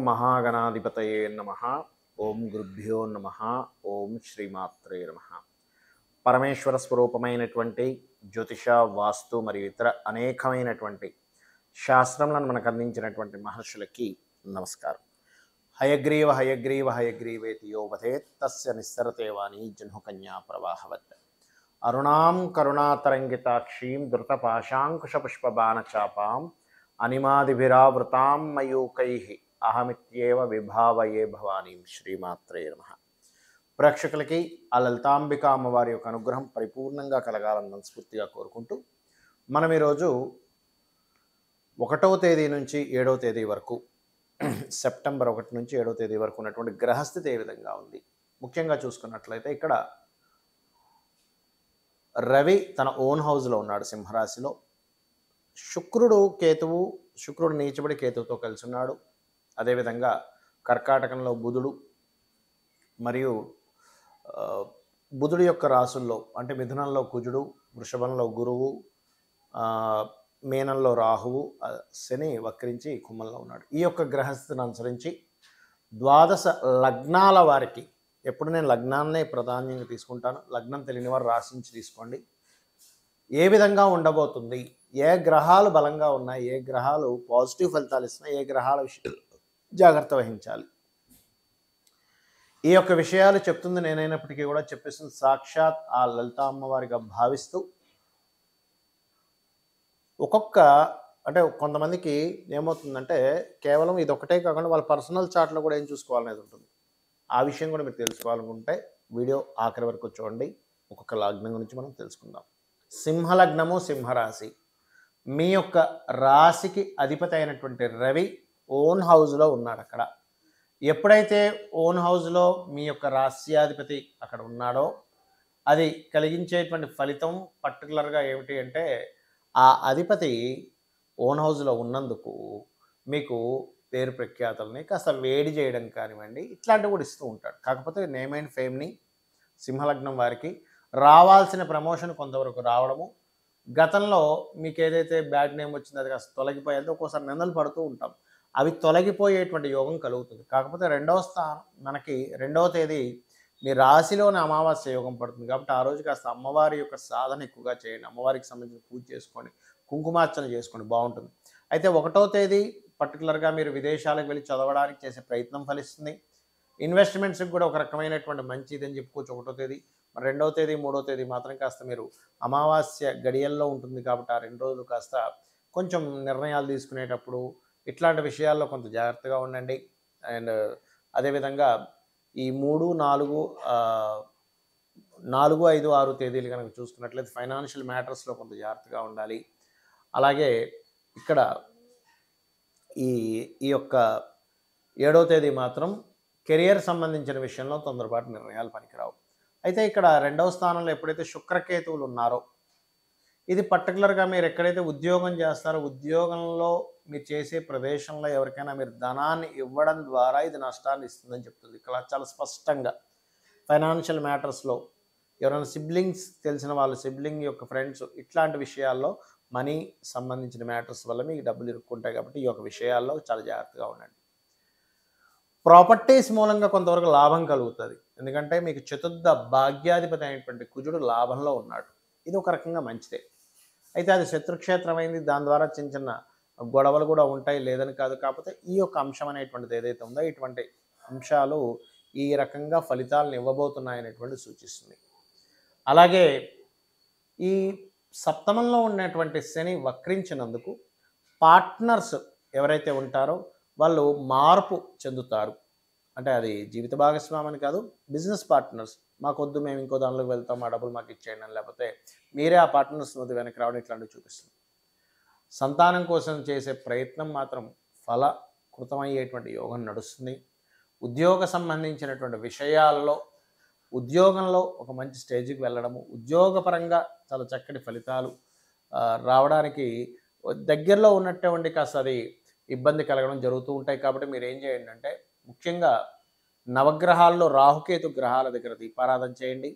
ఓం మహాగణాధిపతయే నమః. ఓం గురుభ్యో నమః. ఓం శ్రీమాత్రే నమః. పరమేశ్వర స్వరూపమైనటువంటి జ్యోతిష, వాస్తు మరియు ఇతర అనేకమైనటువంటి శాస్త్రములను మనకు అందించినటువంటి మహర్షులకి నమస్కారం. హయగ్రీవ హయగ్రీవ హయగ్రీవేతి యో వదేత్ తస్య నిస్సరతే వాణి జహ్నుకన్యా ప్రవాహవత్. అరుణాం కరుణాతరంగితాక్షీం ధృతపాశాంకుశపుష్పబాణచాపాం అనిమాదిభిరావృతాం మయూకైః అహమిత్యేవ విభావయే భవానీం. శ్రీమాత్రే నమః. ప్రేక్షకులకి ఆ లలితాంబిక అమ్మవారి యొక్క అనుగ్రహం పరిపూర్ణంగా కలగాలని మనస్ఫూర్తిగా కోరుకుంటూ మనం ఈరోజు 1వ తేదీ నుంచి 7వ తేదీ వరకు, సెప్టెంబర్ 1 నుంచి 7వ తేదీ వరకు ఉన్నటువంటి గ్రహస్థితి ఏ విధంగా ఉంది, ముఖ్యంగా చూసుకున్నట్లయితే ఇక్కడ రవి తన ఓన్ హౌస్లో ఉన్నాడు, సింహరాశిలో. శుక్రుడు నీచబడి కేతువుతో కలిసి ఉన్నాడు. అదేవిధంగా కర్కాటకంలో బుధుడు మరియు బుధుడి యొక్క రాసుల్లో అంటే మిథునంలో కుజుడు, వృషభంలో గురువు, మీనంలో రాహువు, శని వక్రించి కుంభంలో ఉన్నాడు. ఈ యొక్క గ్రహస్థితిని అనుసరించి 12 లగ్నాల వారికి, ఎప్పుడు నేను లగ్నాన్నే ప్రాధాన్యంగా తీసుకుంటాను, లగ్నం తెలియని వారు రాశించి తీసుకోండి, ఏ విధంగా ఉండబోతుంది, ఏ గ్రహాలు బలంగా ఉన్నాయి, ఏ గ్రహాలు పాజిటివ్ ఫలితాలు ఇస్తున్నాయి, ఏ గ్రహాల విషయాలు జాగ్రత్త వహించాలి, ఈ యొక్క విషయాలు చెప్తుంది నేనైనప్పటికీ కూడా చెప్పేస్తుంది సాక్షాత్ ఆ లలితా అమ్మవారిగా భావిస్తూ అంటే కొంతమందికి ఏమవుతుందంటే కేవలం ఇది ఒకటే కాకుండా వాళ్ళ పర్సనల్ చార్ట్లో కూడా ఏం చూసుకోవాలనేది ఉంటుంది. ఆ విషయం కూడా మీరు తెలుసుకోవాలనుకుంటే వీడియో ఆఖరి వరకు చూడండి. ఒక్కొక్క లగ్నం గురించి మనం తెలుసుకుందాం. సింహలగ్నము, సింహరాశి. మీ యొక్క రాశికి అధిపతి అయినటువంటి రవి ఓన్ హౌస్లో ఉన్నాడు. అక్కడ ఎప్పుడైతే ఓన్ హౌస్లో మీ యొక్క రాశ్యాధిపతి అక్కడ ఉన్నాడో అది కలిగించేటువంటి ఫలితం పర్టికులర్గా ఏమిటి అంటే, ఆ అధిపతి ఓన్ హౌస్లో ఉన్నందుకు మీకు పేరు ప్రఖ్యాతల్ని కాస్త వేడి చేయడం కానివ్వండి, ఇట్లాంటివి కూడా ఇస్తూ ఉంటాడు. కాకపోతే నేమ్ అండ్ ఫేమ్ని సింహలగ్నం వారికి రావాల్సిన ప్రమోషన్ కొంతవరకు రావడము, గతంలో మీకు ఏదైతే బ్యాడ్ నేమ్ వచ్చిందో అది కాస్త తొలగిపోయేది, ఒక్కోసారి నిందలు పడుతూ ఉంటాం, అవి తొలగిపోయేటువంటి యోగం కలుగుతుంది. కాకపోతే మనకి 2వ తేదీ మీ రాశిలోని అమావాస్య యోగం పడుతుంది కాబట్టి ఆ రోజు కాస్త అమ్మవారి యొక్క సాధన ఎక్కువగా చేయండి. అమ్మవారికి సంబంధించిన పూజ చేసుకోండి, కుంకుమార్చన చేసుకోండి, బాగుంటుంది. అయితే 1వ తేదీ పర్టికులర్గా మీరు విదేశాలకు వెళ్ళి చదవడానికి చేసే ప్రయత్నం ఫలిస్తుంది. ఇన్వెస్ట్మెంట్స్కి కూడా ఒక రకమైనటువంటి మంచిది అని చెప్పుకోవచ్చు 1వ తేదీ. 2వ తేదీ 3వ తేదీ మాత్రం కాస్త మీరు అమావాస్య గడియల్లో ఉంటుంది కాబట్టి ఆ 2 రోజులు కాస్త కొంచెం నిర్ణయాలు తీసుకునేటప్పుడు ఇట్లాంటి విషయాల్లో కొంత జాగ్రత్తగా ఉండండి. అండ్ అదేవిధంగా ఈ 3, 4, 5, 6 తేదీలు కనుక చూసుకున్నట్లయితే ఫైనాన్షియల్ మ్యాటర్స్లో కొంత జాగ్రత్తగా ఉండాలి. అలాగే ఇక్కడ ఈ యొక్క 7వ తేదీ మాత్రం కెరియర్ సంబంధించిన విషయంలో తొందరపాటు నిర్ణయాలు పనికిరావు. అయితే ఇక్కడ 2వ స్థానంలో ఎప్పుడైతే శుక్రకేతువులు ఉన్నారో, ఇది పర్టికులర్గా మీరు ఎక్కడైతే ఉద్యోగం చేస్తారో ఉద్యోగంలో మీరు చేసే ప్రదేశంలో ఎవరికైనా మీరు ధనాన్ని ఇవ్వడం ద్వారా ఇది నష్టాన్ని ఇస్తుందని చెప్తుంది. ఇక్కడ చాలా స్పష్టంగా ఫైనాన్షియల్ మ్యాటర్స్లో ఎవరైనా సిబ్లింగ్స్ తెలిసిన వాళ్ళు, సిబ్లింగ్ యొక్క ఫ్రెండ్స్, ఇట్లాంటి విషయాల్లో మనీ సంబంధించిన మ్యాటర్స్ వల్ల మీకు డబ్బులు ఇరుక్కుంటాయి కాబట్టి ఈ యొక్క విషయాల్లో చాలా జాగ్రత్తగా ఉండండి. ప్రాపర్టీస్ మూలంగా కొంతవరకు లాభం కలుగుతుంది, ఎందుకంటే మీకు చతుర్థ భాగ్యాధిపతి అయినటువంటి కుజుడు లాభంలో ఉన్నాడు. ఇది ఒక రకంగా మంచిదే. అయితే అది శత్రుక్షేత్రం అయింది, దాని ద్వారా చిన్న చిన్న గొడవలు కూడా ఉంటాయి, లేదని కాదు. కాకపోతే ఈ యొక్క అంశం అనేటువంటిది ఏదైతే ఉందో ఇటువంటి అంశాలు ఈ రకంగా ఫలితాలను ఇవ్వబోతున్నాయనేటువంటి సూచిస్తుంది. అలాగే ఈ సప్తమంలో ఉన్నటువంటి శని వక్రించినందుకు పార్ట్నర్స్ ఎవరైతే ఉంటారో వాళ్ళు మార్పు చెందుతారు. అంటే అది జీవిత భాగస్వామని కాదు, బిజినెస్ పార్ట్నర్స్, మాకొద్దు మేము ఇంకో దానిలోకి వెళ్తాం, మా డబ్బులు మాకు ఇచ్చేయండి అని, లేకపోతే మీరే ఆ పార్ట్నర్స్ వద్ద వెనక్కి రావడం, ఇట్లాంటివి చూపిస్తుంది. సంతానం కోసం చేసే ప్రయత్నం మాత్రం ఫలకృతమయ్యేటువంటి యోగం నడుస్తుంది. ఉద్యోగ సంబంధించినటువంటి విషయాల్లో ఉద్యోగంలో ఒక మంచి స్టేజ్కి వెళ్ళడము, ఉద్యోగపరంగా చాలా చక్కటి ఫలితాలు రావడానికి దగ్గరలో ఉన్నటువంటి కాస్త అది ఇబ్బంది కలగడం జరుగుతూ ఉంటాయి. కాబట్టి మీరు ఏం చేయండి అంటే, ముఖ్యంగా నవగ్రహాల్లో రాహుకేతు గ్రహాల దగ్గర దీపారాధన చేయండి.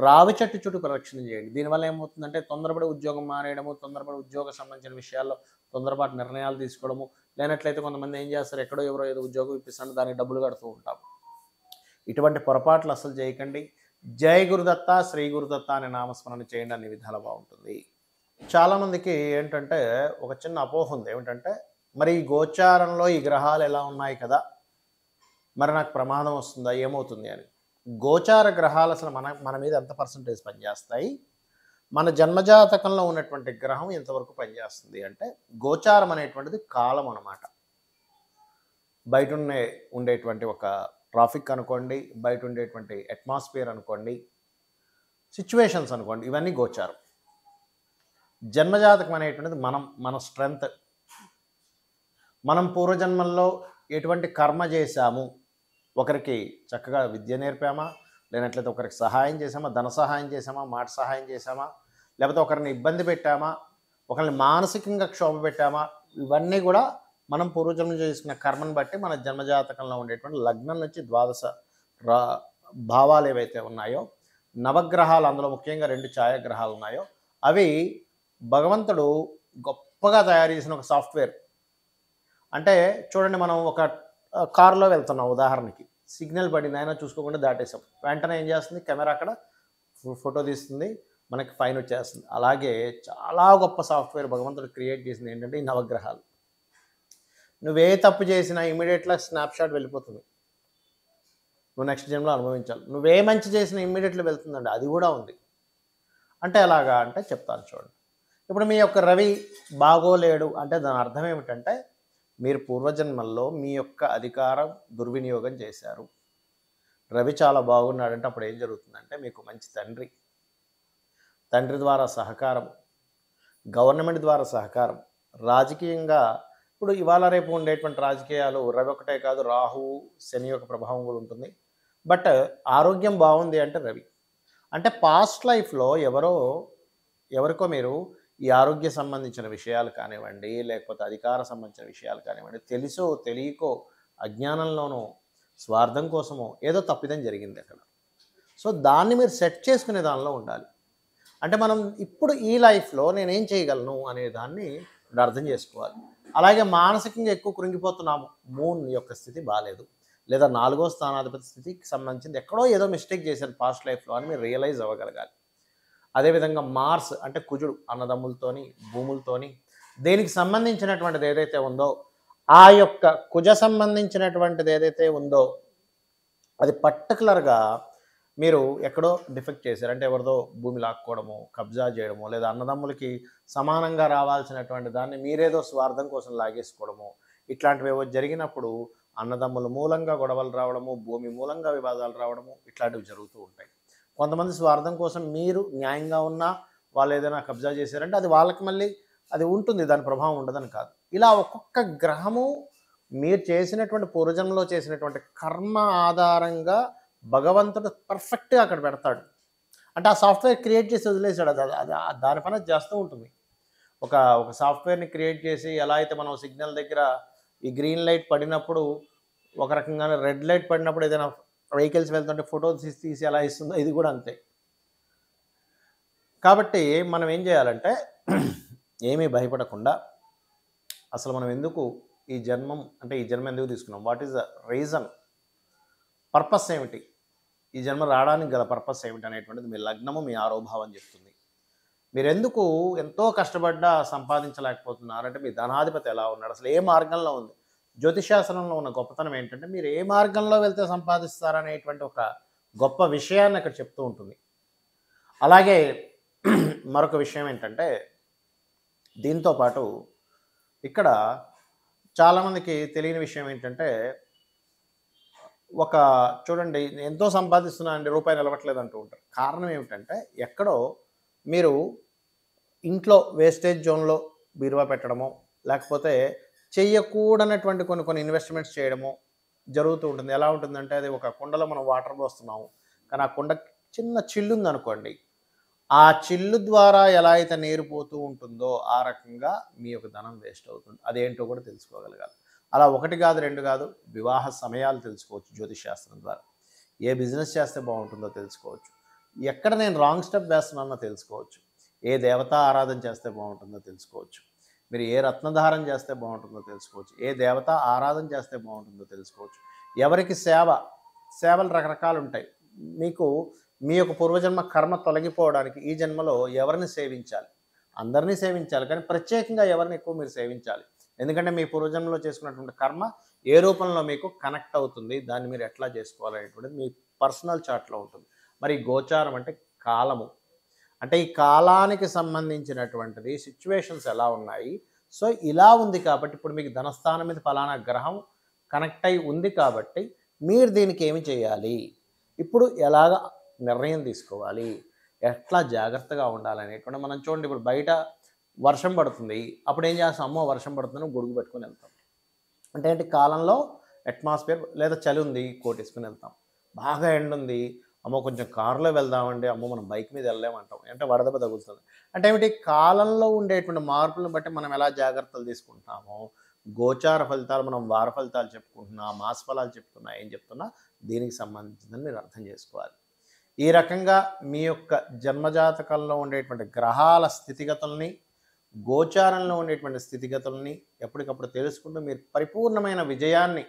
రావి చెట్టు చుట్టూ ప్రదక్షిణ చేయండి. దీనివల్ల ఏమవుతుందంటే తొందరపడి ఉద్యోగం మానేయడము, తొందరపడి ఉద్యోగ సంబంధించిన విషయాల్లో తొందరపాటు నిర్ణయాలు తీసుకోవడము, లేనట్లయితే కొంతమంది ఏం చేస్తారు, ఎక్కడో ఎవరో ఏదో ఉద్యోగం ఇప్పిస్తాను దానికి డబ్బులు కడుతూ ఉంటాం. ఇటువంటి పొరపాట్లు అసలు చేయకండి. జై గురుదత్త, శ్రీ గురుదత్త అనే నామస్మరణ చేయండి, అన్ని విధాల బాగుంటుంది. చాలామందికి ఏంటంటే ఒక చిన్న అపోహ ఉంది. ఏమిటంటే మరి ఈ గోచారంలో ఈ గ్రహాలు ఎలా ఉన్నాయి కదా, మరి నాకు ప్రమాదం వస్తుందా, ఏమవుతుంది అని. గోచార గ్రహాలు అసలు మన మీద ఎంత పర్సంటేజ్ పనిచేస్తాయి, మన జన్మజాతకంలో ఉన్నటువంటి గ్రహం ఎంతవరకు పనిచేస్తుంది అంటే, గోచారం అనేటువంటిది కాలం అన్నమాట. బయట ఉండేటువంటి ఒక ట్రాఫిక్ అనుకోండి, బయట ఉండేటువంటి అట్మాస్ఫియర్ అనుకోండి, సిచ్యువేషన్స్ అనుకోండి, ఇవన్నీ గోచారం. జన్మజాతకం అనేటువంటిది మన స్ట్రెంగ్త్, మనం పూర్వజన్మల్లో ఎటువంటి కర్మ చేశాము, ఒకరికి చక్కగా విద్య నేర్పామా, లేనట్లయితే ఒకరికి సహాయం చేసామా, ధన సహాయం చేసామా, మాట సహాయం చేసామా, లేకపోతే ఒకరిని ఇబ్బంది పెట్టామా, ఒకరిని మానసికంగా క్షోభ పెట్టామా, ఇవన్నీ కూడా మనం పూర్వజన్మ చేసుకున్న కర్మను బట్టి మన జన్మజాతకంలో ఉండేటువంటి లగ్నం నుంచి ద్వాదశ భావాలు ఏవైతే ఉన్నాయో, నవగ్రహాలు, అందులో ముఖ్యంగా 2 ఛాయాగ్రహాలు ఉన్నాయో, అవి భగవంతుడు గొప్పగా తయారు చేసిన ఒక సాఫ్ట్వేర్. అంటే చూడండి, మనం ఒక కారులో వెళ్తున్నాం, ఉదాహరణకి సిగ్నల్ పడింది, అయినా చూసుకోకుండా దాటేసాం, వెంటనే ఏం చేస్తుంది, కెమెరా అక్కడ ఫోటో తీస్తుంది, మనకి ఫైన్ వచ్చేస్తుంది. అలాగే చాలా గొప్ప సాఫ్ట్వేర్ భగవంతుడు క్రియేట్ చేసింది ఏంటంటే ఈ నవగ్రహాలు. నువ్వే తప్పు చేసినా ఇమ్మీడియట్గా స్నాప్షాట్ వెళ్ళిపోతుంది, నువ్వు నెక్స్ట్ జన్మలో అనుభవించాలి. నువ్వే మంచి చేసినా ఇమ్మీడియట్గా వెళ్తుందండి, అది కూడా ఉంది. అంటే ఎలాగా అంటే చెప్తాను చూడండి. ఇప్పుడు మీ యొక్క రవి బాగోలేడు అంటే దాని అర్థం ఏమిటంటే, మీరు పూర్వజన్మల్లో మీ యొక్క అధికారం దుర్వినియోగం చేశారు. రవి చాలా బాగున్నాడంటే అప్పుడు ఏం జరుగుతుందంటే, మీకు మంచి తండ్రి ద్వారా సహకారం, గవర్నమెంట్ ద్వారా సహకారం, రాజకీయంగా ఇప్పుడు ఇవాళ రేపు ఉండేటువంటి రాజకీయాలు రవి ఒకటే కాదు, రాహువు శని యొక్క ప్రభావం కూడా ఉంటుంది. బట్ ఆరోగ్యం బాగుంది అంటే రవి. అంటే పాస్ట్ లైఫ్లో ఎవరికో మీరు ఈ ఆరోగ్య సంబంధించిన విషయాలు కానివ్వండి, లేకపోతే అధికార సంబంధించిన విషయాలు కానివ్వండి, తెలుసో తెలియకో అజ్ఞానంలోనో స్వార్థం కోసమో ఏదో తప్పిదం జరిగింది అక్కడ. సో దాన్ని మీరు సెట్ చేసుకునే దానిలో ఉండాలి. అంటే మనం ఇప్పుడు ఈ లైఫ్లో నేనేం చేయగలను అనే దాన్ని అర్థం చేసుకోవాలి. అలాగే మానసికంగా ఎక్కువ కృంగిపోతున్నాము, మూన్ యొక్క స్థితి బాగాలేదు, లేదా 4వ స్థానాధిపతి స్థితికి సంబంధించింది ఎక్కడో ఏదో మిస్టేక్ చేశాను పాస్ట్ లైఫ్లో అని మీరు రియలైజ్ అవ్వగలగాలి. అదేవిధంగా మార్స్ అంటే కుజుడు, అన్నదమ్ములతోని, భూములతోని, దేనికి సంబంధించినటువంటిది ఏదైతే ఉందో ఆ యొక్క కుజ సంబంధించినటువంటిది ఏదైతే ఉందో అది పర్టికులర్గా మీరు ఎక్కడో డిఫెక్ట్ చేశారు. అంటే ఎవరిదో భూమి లాక్కోవడము, కబ్జా చేయడము, లేదా అన్నదమ్ములకి సమానంగా రావాల్సినటువంటి దాన్ని మీరేదో స్వార్థం కోసం లాగేసుకోవడము, ఇట్లాంటివి ఏవో జరిగినప్పుడు అన్నదమ్ముల మూలంగా గొడవలు రావడము, భూమి మూలంగా వివాదాలు రావడము, ఇట్లాంటివి జరుగుతూ ఉంటాయి. కొంతమంది స్వార్థం కోసం మీరు న్యాయంగా ఉన్నా వాళ్ళు ఏదైనా కబ్జా చేశారంటే అది వాళ్ళకి మళ్ళీ అది ఉంటుంది, దాని ప్రభావం ఉండదని కాదు. ఇలా ఒక్కొక్క గ్రహము మీరు చేసినటువంటి పూర్వజన్మలో చేసినటువంటి కర్మ ఆధారంగా భగవంతుడు పర్ఫెక్ట్గా అక్కడ పెడతాడు. అంటే ఆ సాఫ్ట్వేర్ క్రియేట్ చేసి వదిలేశాడు, అది దాని పని చేస్తూ ఉంటుంది. ఒక సాఫ్ట్వేర్ని క్రియేట్ చేసి ఎలా అయితే మనం సిగ్నల్ దగ్గర ఈ గ్రీన్ లైట్ పడినప్పుడు ఒక రకంగానే రెడ్ లైట్ పడినప్పుడు ఏదైనా వెహికల్స్ వెళ్తుంటే ఫోటోస్ తీసి ఎలా ఇస్తుందో ఇది కూడా అంతే. కాబట్టి మనం ఏం చేయాలంటే ఏమీ భయపడకుండా అసలు మనం ఎందుకు ఈ జన్మ ఎందుకు తీసుకున్నాం, what is the reason, purpose ఏమిటి, ఈ జన్మ రావడానికి గల పర్పస్ ఏమిటి అనేటువంటిది మీ లగ్నము మీ ఆరోభావం చెప్తుంది. మీరు ఎందుకు ఎంతో కష్టపడ్డా సంపాదించలేకపోతున్నారంటే మీ ధనాధిపతి ఎలా ఉన్నాడు, అసలు ఏ మార్గంలో ఉంది. జ్యోతిశాస్త్రంలో ఉన్న గొప్పతనం ఏంటంటే మీరు ఏ మార్గంలో వెళ్తే సంపాదిస్తారనేటువంటి ఒక గొప్ప విషయాన్ని అక్కడ చెప్తూ ఉంటుంది. అలాగే మరొక విషయం ఏంటంటే దీంతోపాటు ఇక్కడ చాలామందికి తెలియని విషయం ఏంటంటే, చూడండి ఎంతో సంపాదిస్తున్నానండి రూపాయి నిలవట్లేదు అంటూ ఉంటారు. కారణం ఏమిటంటే ఎక్కడో మీరు ఇంట్లో వేస్టేజ్ జోన్లో బీరువా పెట్టడమో, లేకపోతే చెయ్యకూడనటువంటి కొన్ని ఇన్వెస్ట్మెంట్స్ చేయడమో జరుగుతూ ఉంటుంది. ఎలా ఉంటుందంటే అది ఒక కుండలో మనం వాటర్ పోస్తున్నాము, కానీ ఆ కుండ చిన్న చిల్లు ఉందనుకోండి, ఆ చిల్లు ద్వారా ఎలా అయితే నీరు పోతూ ఉంటుందో ఆ రకంగా మీ యొక్క ధనం వేస్ట్ అవుతుంది. అదేంటో కూడా తెలుసుకోగలగాలి. అలా 1 కాదు 2 కాదు, వివాహ సమయాలు తెలుసుకోవచ్చు జ్యోతిష్ శాస్త్రం ద్వారా. ఏ బిజినెస్ చేస్తే బాగుంటుందో తెలుసుకోవచ్చు. ఎక్కడ నేను రాంగ్ స్టెప్ వేస్తున్నానో తెలుసుకోవచ్చు. ఏ దేవతా ఆరాధన చేస్తే బాగుంటుందో తెలుసుకోవచ్చు. మీరు ఏ రత్నధారణ చేస్తే బాగుంటుందో తెలుసుకోవచ్చు. ఏ దేవతా ఆరాధన చేస్తే బాగుంటుందో తెలుసుకోవచ్చు. ఎవరికి సేవలు రకరకాలు ఉంటాయి. మీకు మీ యొక్క పూర్వజన్మ కర్మ తొలగిపోవడానికి ఈ జన్మలో ఎవరిని సేవించాలి? అందరినీ సేవించాలి, కానీ ప్రత్యేకంగా ఎవరిని ఎక్కువ మీరు సేవించాలి. ఎందుకంటే మీ పూర్వజన్మలో చేసుకున్నటువంటి కర్మ ఏ రూపంలో మీకు కనెక్ట్ అవుతుంది, దాన్ని మీరు ఎట్లా చేసుకోవాలనేటువంటిది మీ పర్సనల్ చార్ట్లో ఉంటుంది. మరి గోచారం అంటే కాలము, అంటే ఈ కాలానికి సంబంధించినటువంటిది సిచ్యువేషన్స్ ఎలా ఉన్నాయి. సో ఇలా ఉంది కాబట్టి ఇప్పుడు మీకు ధనస్థానం మీద ఫలానా గ్రహం కనెక్ట్ అయి ఉంది కాబట్టి మీరు దీనికి ఏమి చేయాలి, ఇప్పుడు ఎలాగ నిర్ణయం తీసుకోవాలి, ఎట్లా జాగ్రత్తగా ఉండాలనేటువంటి మనం చూడండి. ఇప్పుడు బయట వర్షం పడుతుంది, అప్పుడు ఏం చేస్తాం? అమ్మో వర్షం పడుతుందని గొడుగు పెట్టుకుని వెళ్తాం. అంటే ఏంటి, కాలంలో అట్మాస్ఫియర్ లేదా చలి ఉంది కోట్ వేసుకుని వెళ్తాం. బాగా ఎండ ఉంది, అమ్మో కొంచెం కారులో వెళ్దామండి, అమ్మో మనం బైక్ మీద వెళ్ళలేమంటాం, అంటే వడదెబ్బ తగులుతుంది. అంటే ఏమిటి, కాలంలో ఉండేటువంటి మార్పులను బట్టి మనం ఎలా జాగ్రత్తలు తీసుకుంటామో, గోచార ఫలితాలు మనం వార ఫలితాలు చెప్పుకుంటున్నా, మాస ఫలాలు చెప్తున్నా, ఏం చెప్తున్నా దీనికి సంబంధించిందని మీరు అర్థం చేసుకోవాలి. ఈ రకంగా మీ యొక్క జన్మజాతకంలో ఉండేటువంటి గ్రహాల స్థితిగతుల్ని, గోచారంలో ఉండేటువంటి స్థితిగతుల్ని ఎప్పటికప్పుడు తెలుసుకుంటూ మీరు పరిపూర్ణమైన విజయాన్ని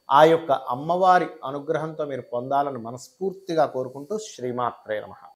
ఆ యొక్క అమ్మవారి అనుగ్రహంతో మీరు పొందాలని మనస్ఫూర్తిగా కోరుకుంటూ శ్రీమాత్రే నమః.